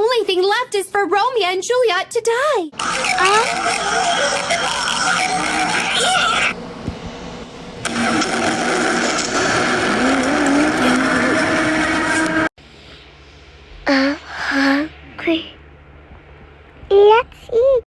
only thing left is for Romeo and Juliet to die. Hungry. Let's eat.